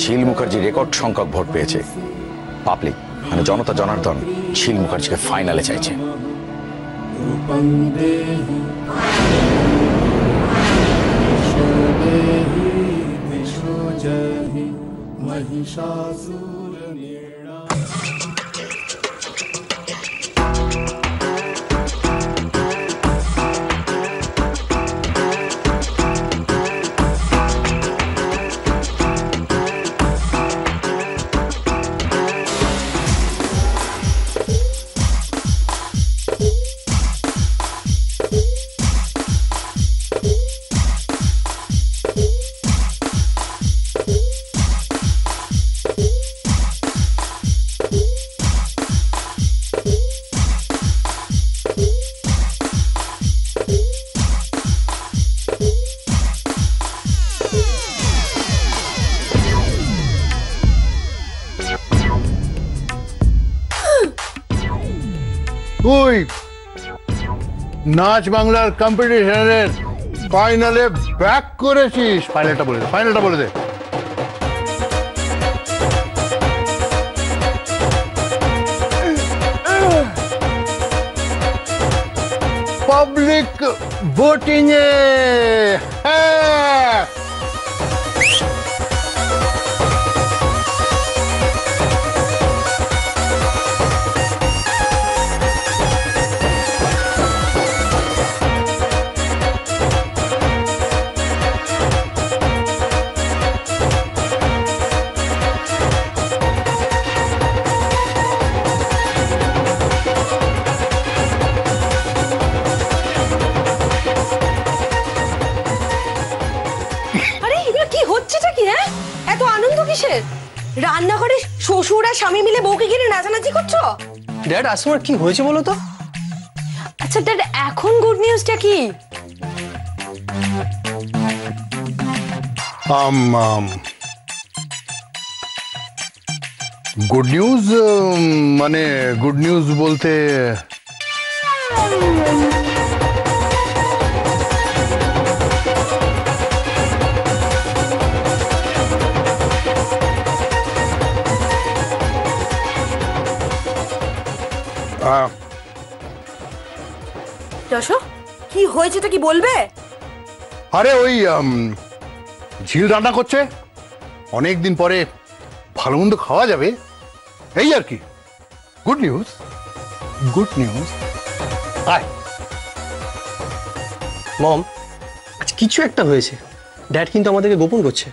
ঝিল মুখার্জি রেকর্ড সংখ্যক ভোট পেয়েছে। পাবলিক মানে জনতা জনার্দন ঝিল মুখার্জিকে ফাইনালে চাইছে। তুই নাচ বাংলার কম্পিটিশনের ফাইনালে ব্যাক করেছিস। ফাইনালটা বলে দে। পাবলিক ভোটিং এ হ্যাঁ রান্নাঘরে শ্বশুর আর স্বামী মিলে বউকে ঘিরে নাচানাচি করছো? ড্যাড আসমার কি হয়েছে বলো তো? আচ্ছা ড্যাড, এখন গুড নিউজটা কি? গুড নিউজ মানে গুড নিউজ বলতে যশো, কি হয়েছে তো কি বলবে? আরে ওই ঝিল রান্না করছে, অনেকদিন পরে ভালো মন্দ খাওয়া যাবে, এই আর কি। Good news. আয় মম, আজ কিছু একটা হয়েছে। ড্যাড কিন্তু আমাদেরকে গোপন করছে।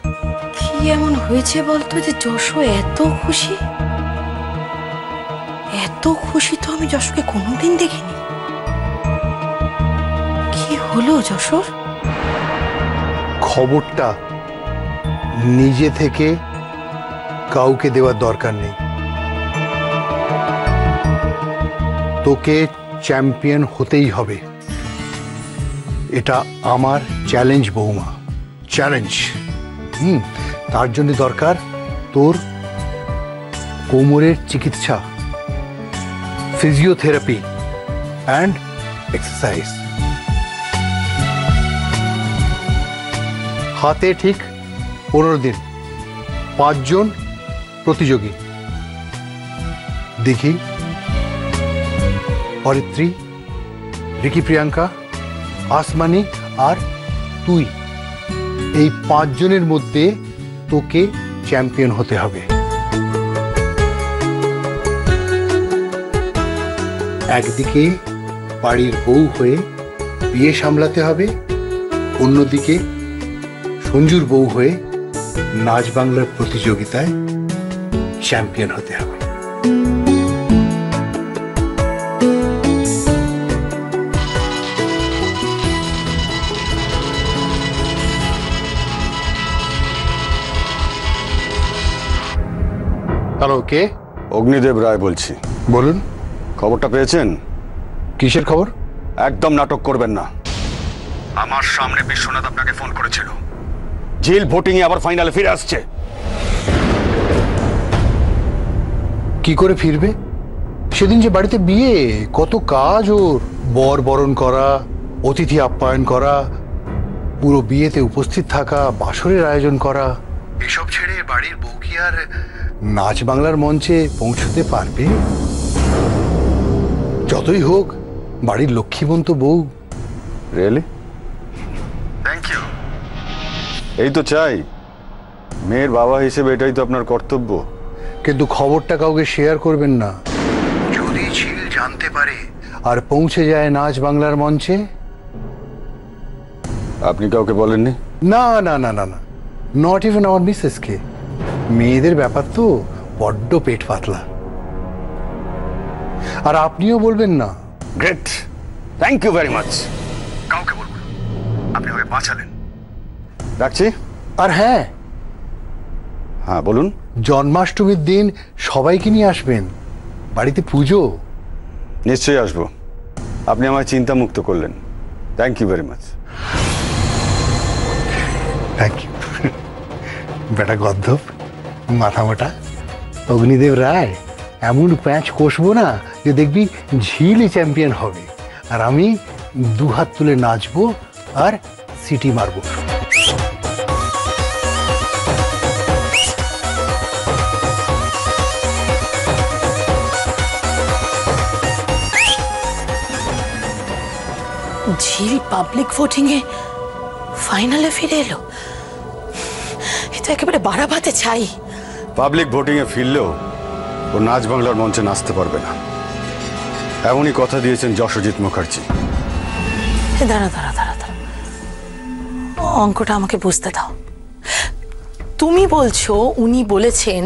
কি এমন হয়েছে বলতো যে যশো এত খুশি? এত খুশি তো আমি যশোকে কোনোদিন দেখিনি। কি হলো যশোর? খবরটা নিজে থেকে কাউকে দেওয়ার দরকার নেই। তোকে চ্যাম্পিয়ন হতেই হবে, এটা আমার চ্যালেঞ্জ বৌমা, চ্যালেঞ্জ। তার জন্য দরকার তোর কোমরের চিকিৎসা, ফিজিওথেরাপি অ্যান্ড এক্সারসাইজ। হাতে ঠিক 15 দিন, 5 জন প্রতিযোগী। দেখি অরিত্রী, রিকি প্রিয়াঙ্কা, আসমানি আর তুই, এই 5 জনের মধ্যে তোকে চ্যাম্পিয়ন হতে হবে। একদিকে বাড়ির বউ হয়ে বিয়ে সামলাতে হবে, অন্যদিকে সঞ্জুর বউ হয়ে নাচ বাংলার প্রতিযোগিতায় চ্যাম্পিয়ন হতে হবে। হ্যালো, কে? অগ্নিদেব রায় বলছি। বলুন। খবরটা পেয়েছেন? কিসের খবর? একদম নাটক করবেন না। আমার সামনে বিশ্বনাথ আপনাকে ফোন করেছিল। ঝিল ভোটিং এ আবার ফাইনালে ফিরে আসছে। কি করে ফিরবে? সেদিন যে বাড়িতে বিয়ে, কত কাজ ওর। বর বরণ করা, অতিথি আপ্যায়ন করা, পুরো বিয়েতে উপস্থিত থাকা, বাসরের আয়োজন করা, এসব ছেড়ে বাড়ির বউ আর নাচ বাংলার মঞ্চে পৌঁছতে পারবে? যতই হোক বাড়ির লক্ষ্মীবন্ত বউ। রিয়েলি? Thank you. এই তো চাই, মেয়ের বাবা হিসেবে এটাই তো আপনার কর্তব্য। কিন্তু খবরটা কাউকে শেয়ার করবেন না। যদি ঝিল জানতে পারে আর পৌঁছে যায় নাচ বাংলার মঞ্চে? আপনি কাউকে বলেননি? না না না না না, নট ইভেন আওয়ার মিসেসকে। মেয়েদের ব্যাপার তো বড্ড পেট পাতলা। আর আপনিও বলবেন না? Great, thank you very much. কাউকে বলবো না, আপনি আমাকে বাঁচালেন। রাখছি। আর হ্যাঁ হ্যাঁ বলুন। জন্মাষ্টমীর দিন সবাইকে নিয়ে আসবেন, বাড়িতে পুজো। নিশ্চয়ই আসবো, আপনি আমায় চিন্তামুক্ত করলেন। Thank you very much. Thank you. বেটা গদ্ধব, মাথা মোটা অগ্নিদেব রায়, এমন প্যাঁচ কষবো না যে দেখবি ঝিলই চ্যাম্পিয়ন হবে, আর আমি দুহাত তুলে নাচবো আর সিটি মারবো। ঝিল পাবলিক ভোটিং এ ফাইনালে ফিরে এলো। এ তো একেবারে বাড়াবাতে চাই। পাবলিক ভোটিং এ ফিরলেও ও নাচ বাংলার মঞ্চে নাচতে পারবে না, এমনই কথা দিয়েছেন যশোজিৎ মুখার্জি। দাঁড়া দাঁড়া দাঁড়া দাঁড়া, অঙ্কটা আমাকে বুঝতে দাও। তুমি বলছো উনি বলেছেন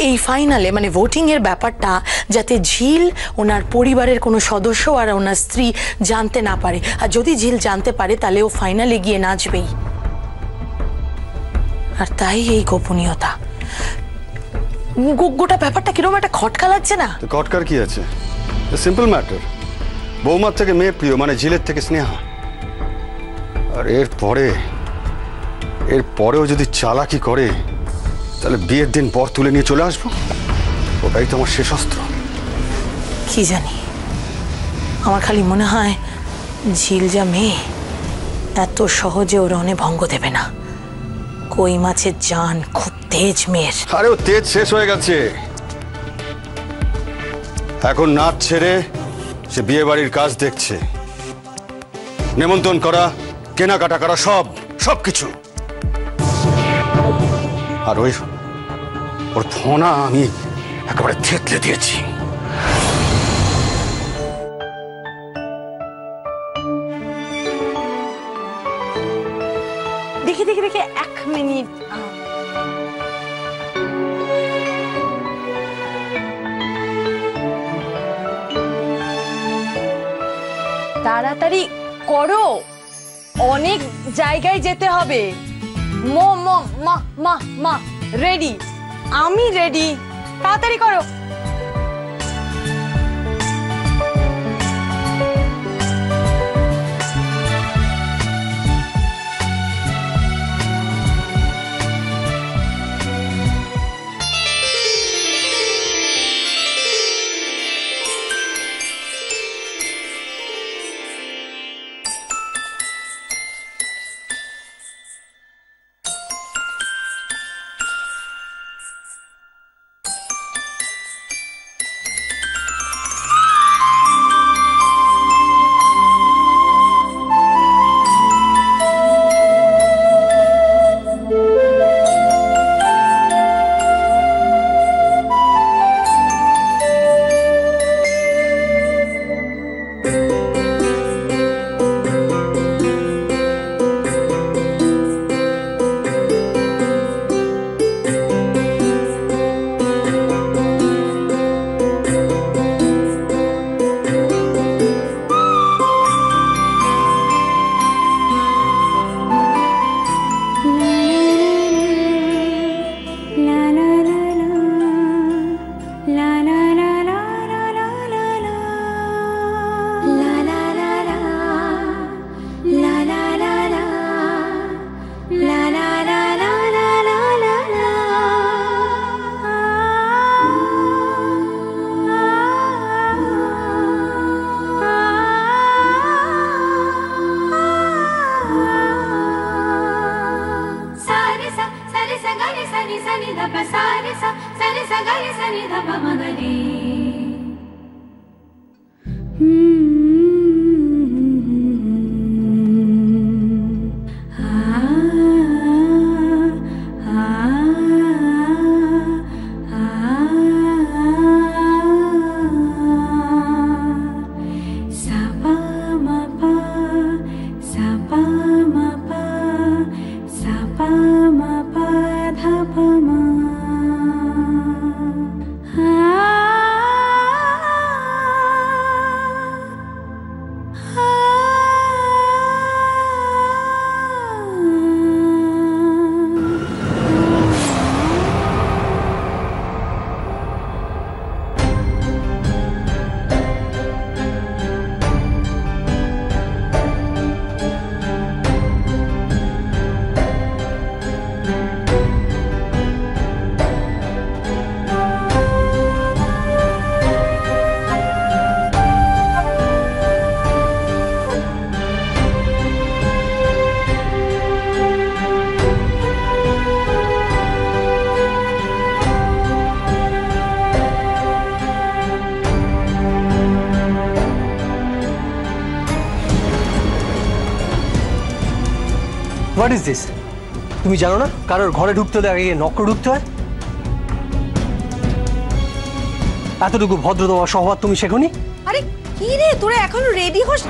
এই ফাইনালে মানে ভোটিং এর ব্যাপারটা যাতে ঝিল ওনার পরিবারের কোনো সদস্য আর ওনার স্ত্রী জানতে না পারে, আর যদি ঝিল জানতে পারে তাহলে ও ফাইনালে গিয়ে নাচবেই। আর তাই এই গোপনীয়তা। গোটা ব্যাপারটা কিরকম একটা খটকা লাগছে না? খটকার কি আছে? Simple matter. বৌমার থেকে মেয়ে প্রিয়, মানে ঝিলের থেকে স্নেহা। আর এর পরেও যদি চালাকি করে তাহলে বিয়ের দিন পর তুলে নিয়ে চলে আসবো। ওটাই তো আমার শেষ অস্ত্র। কি জানি, আমার খালি মনে হয় ঝিল যা মেয়ে, এত সহজে ও রণে ভঙ্গ দেবে না। কই মাছের জান খুব তেজ মেয়ের। আরে ও তেজ শেষ হয়ে গেছে, এখন নাচ ছেড়ে সে বিয়ে বাড়ির কাজ দেখছে। নেমন্তন্ন করা, কেনাকাটা করা, সবকিছু। আর ওর ফোনা আমি একেবারে থেতলে দিয়েছি। দেখি দেখি দেখি, 1 মিনিট। তাড়াতাড়ি করো, অনেক জায়গায় যেতে হবে। মা রেডি, আমি রেডি, তাড়াতাড়ি করো। What is this? তুমি জানো না কারোর ঘরে ঢুকতে হলে আগে নক করে ঢুকতে হয়? এতটুকু ভদ্রতা স্বভাব তুমি শেখোনি? আরে কি রে, তোরা এখনো রেডি হোস?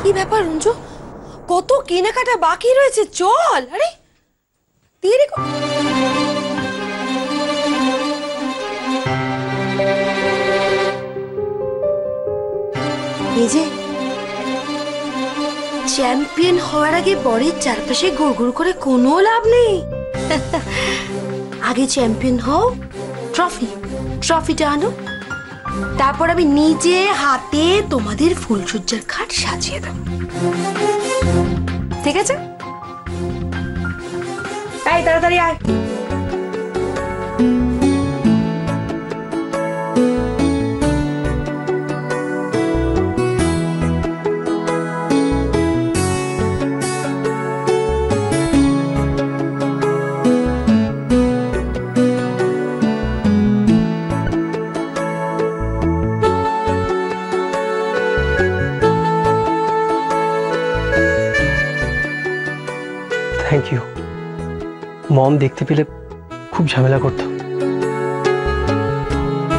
কি ব্যাপার রঞ্জু, কত কেনাকাটা বাকি রয়েছে, চল। আরে দেরি এই যে চ্যাম্পিয়ন হওয়ার আগে বরের চারপাশে গুড়গুড় করে কোনো লাভ নেই। আগে চ্যাম্পিয়ন হও, ট্রফিটা আনো, তারপর আমি নিজে হাতে তোমাদের ফুলসজ্জার খাট সাজিয়ে দেব, ঠিক আছে? এই তাড়াতাড়ি আয়। Thank you. মম দেখতে পেলে খুব ঝামেলা করতো।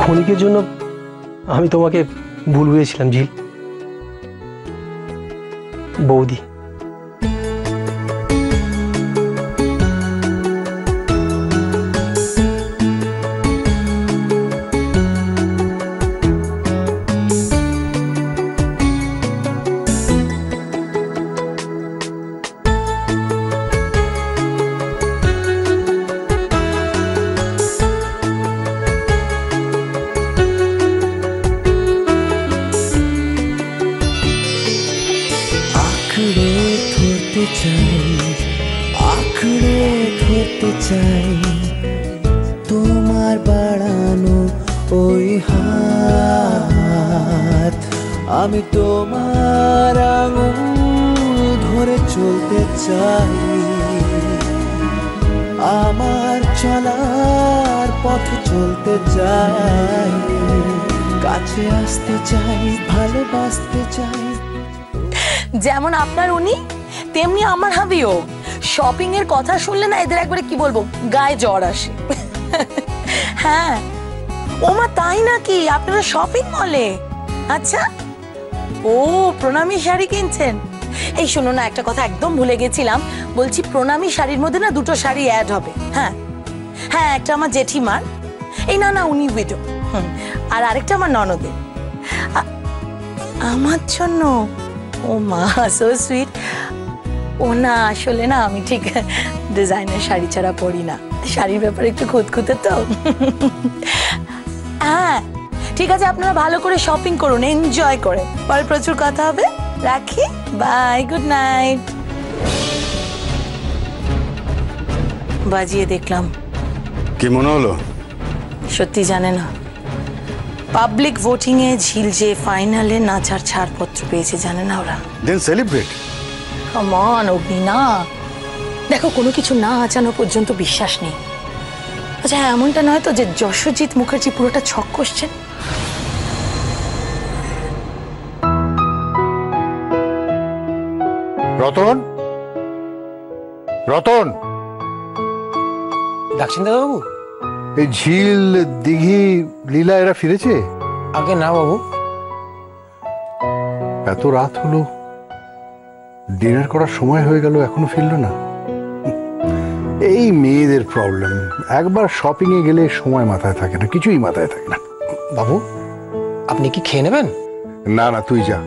ক্ষণিকের জন্য আমি তোমাকে ভুল বুঝেছিলাম ঝিল। বৌদি, আঁকড়ে ধরতে চাই তোমার বাড়ানো ওই হাত, আমি তোমার আঙুল ধরে চলতে চাই, আমার চলার পথে চলতে চাই, কাছে আসতে চাই, ভালোবাসতে চাই। যেমন আপনার উনি তেমনি আমার হাবিও। শপিং এর কথা শুনলে না এদের একবারে কি বলবো, গায়ে জ্বর আসে। হ্যাঁ ওমা, তাই নাকি? আপনারা শপিং মলে? আচ্ছা, ও প্রণামী শাড়ি কিনছেন? এই শোনো না, একটা কথা একদম ভুলে গেছিলাম, বলছি প্রণামী শাড়ির মধ্যে না দুটো শাড়ি অ্যাড হবে। হ্যাঁ হ্যাঁ, একটা আমার জেঠিমার, এই না না উনি উইডো, আর আরেকটা আমার ননদের। আমার জন্য? ও মা, সো সুইট। ও না, আসলে না আমি ঠিক ডিজাইনার শাড়ি ছাড়া পরি না, শাড়ির ব্যাপারে একটু খুঁতখুঁতে তো। হ্যাঁ ঠিক আছে, আপনারা ভালো করে শপিং করুন, এনজয় করে, পরে প্রচুর কথা হবে। রাখি, বাই, গুড নাইট। বাজিয়ে দেখলাম। কি মনে হলো? সত্যি জানে না, পাবলিক ভোটিং এ ঝিল যে ফাইনালে নাচার ছাড়পত্র পেয়েছে, জানে না ওরা? দেন সেলিব্রেট। কাম অন অগ্নি, না দেখো, কোনো কিছু না আচানো পর্যন্ত বিশ্বাস নেই। আচ্ছা এমনটা নয় তো যে যশোজিৎ মুখার্জি পুরোটা ছক কষছেন? রতন, রতন, ডাকছেন দাদাবাবু? এই ঝিল, দিঘি, লীলা এরা ফিরেছে? আগে না বাবু। এত রাত হলো, ডিনার করার সময় হয়ে গেল, এখনো ফিরলো না। এই মেয়েদের প্রবলেম, একবার শপিং এ গেলে সময় মাথায় থাকে না, কিছুই মাথায় থাকে না। বাবু আপনি কি খেয়ে নেবেন? না না, তুই যা,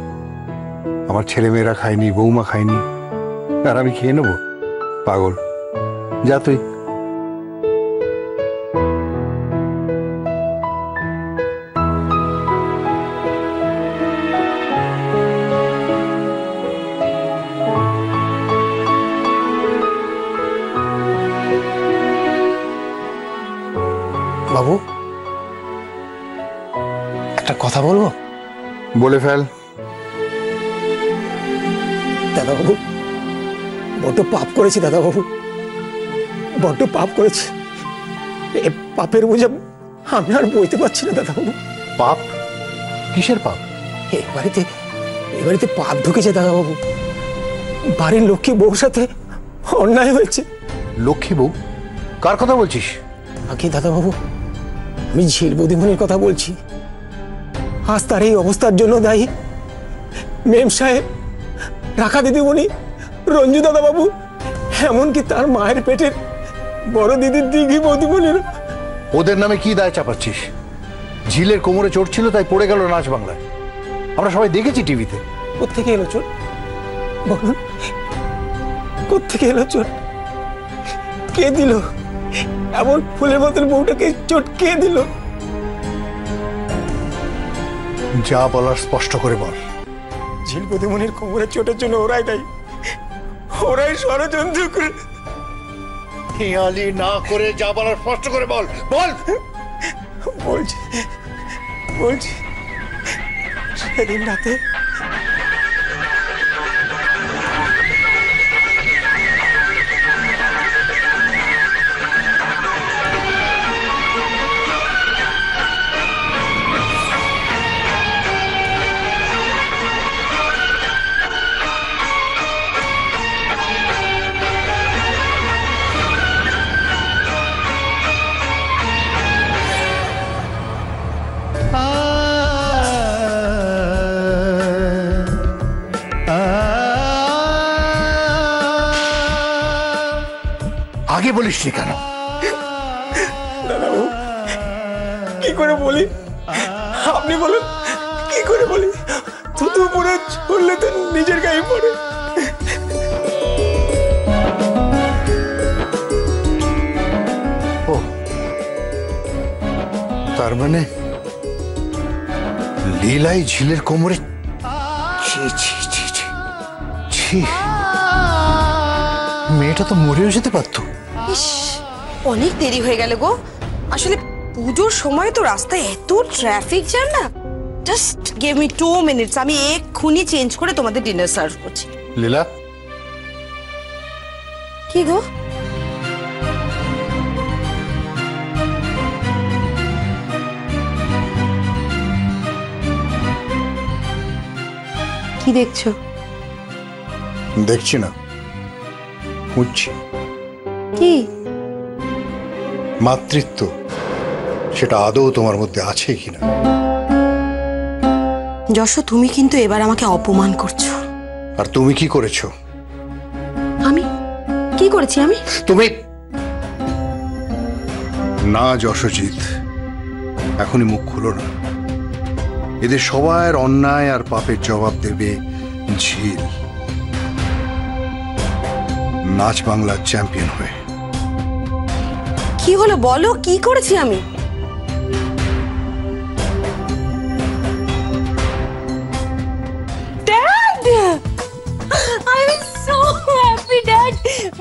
আমার ছেলে মেয়েরা খায়নি, বৌমা খায়নি, আর আমি খেয়ে নেবো? পাগল, যা তুই। বাবু একটা কথা বলবো? বলে ফেল। দাদাবাবু বড্ড পাপ করেছি দাদাবাবু, বড্ড পাপ করেছি। এ পাপের বোঝা আমি আর বইতে পারছি না দাদাবাবু। পাপ? কিসের পাপ? এ বাড়িতে পাপ ঢুকেছে দাদাবাবু। বাড়ির লক্ষ্মী বউর সাথে অন্যায় হয়েছে। লক্ষ্মী বউ? কার কথা বলছিস? আগে দাদাবাবু, আমি ঝিল বৌদিমণির কথা বলছি। আজ তার এই অবস্থার জন্য দায়ী মেম সাহেব, রাখা দিদিমণি, রঞ্জু দাদাবাবু, এমনকি তার মায়ের পেটের বড় দিদির দিঘি বৌদিমণির। ওদের নামে কি দায় চাপাচ্ছিস? ঝিলের কোমরে চোট ছিল তাই পড়ে গেল নাচ বাংলায়, আমরা সবাই দেখেছি টিভিতে। কোত্থেকে এলো চোট বলুন? কোত্থেকে এলো চোট? কে দিল? এমন ফুলের মতন বউটাকে চোট কে দিল? যা বলার স্পষ্ট করে বল। ঝিল বৌদিমণির কোমরের চোটের জন্য ওরাই দায়ী, ওরাই ষড়যন্ত্র করে। হিয়ালি না করে যা বলার স্পষ্ট করে বল। বল। বলছি বলছি সেদিন রাতে আগে বলিস নি কেন? দাদাবাবু, কি করে বলি? আপনি বলুন কি করে বলি? থুতু পুরো ছড়লে তো নিজের গায়ে পড়ে। ও, তার মানে লীলাই ঝিলের কোমরে? ছি ছি ছি ছি ছি, মেয়েটা তো মরেও যেতে পারতো। ইস, অনেক দেরি হয়ে গেল গো। আসলে পুজোর সময় তো রাস্তায় এত ট্রাফিক জ্যাম না। জাস্ট গিভ মি 2 মিনিটস, আমি এক্ষুনি চেঞ্জ করে তোমাদের ডিনার সার্ভ করছি। লীলা, কি গো? কি দেখছো? দেখছি না, খুঁজছি। কি? মাতৃত্ব, সেটা আদৌ তোমার মধ্যে আছে কিনা। যশো, তুমি কিন্তু এবার আমাকে অপমান করছো। আর তুমি কি করেছো? আমি কি করেছি? আমি তুমি না যশোজিৎ, এখনই মুখ খুলো না। এদের সবার অন্যায় আর পাপের জবাব দেবে ঝিল, নাচ বাংলার চ্যাম্পিয়ন হয়ে। কি হলো বলো, কি করেছি আমি?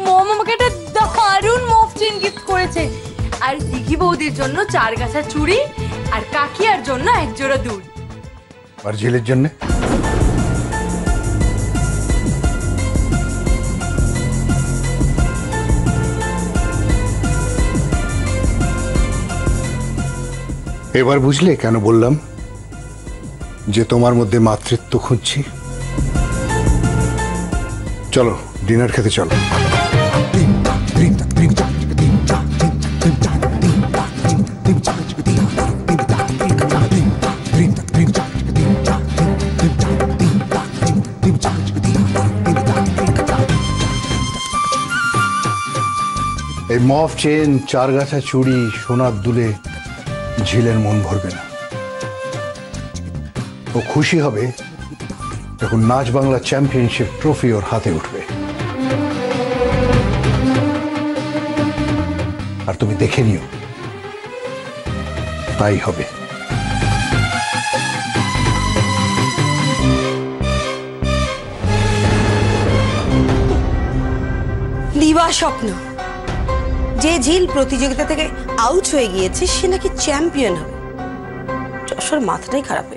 মম আমাকে একটা দারুণ মফ চেইন গিফট করেছে, আর দিঘি বৌদির জন্য 4 গাছা চুড়ি, আর কাকিয়ার জন্য 1 জোড়া দুল। আর ঝিলের জন্য এবার বুঝলে কেন বললাম যে তোমার মধ্যে মাতৃত্ব খুঁজছি? চলো ডিনার খেতে চলো। এই মফ চেন, 4 গাছা চুড়ি, সোনার দুলে ঝিলের মন ভরবে না। ও খুশি হবে যখন নাচ বাংলা চ্যাম্পিয়নশিপ ট্রফি ওর হাতে উঠবে। আর তুমি দেখে নিও, তাই হবে। দিবা স্বপ্ন, যে ঝিল প্রতিযোগিতা থেকে আউট হয়ে গিয়েছে সে নাকি চ্যাম্পিয়ন হবে। যশোর মাথাটাই খারাপ হয়ে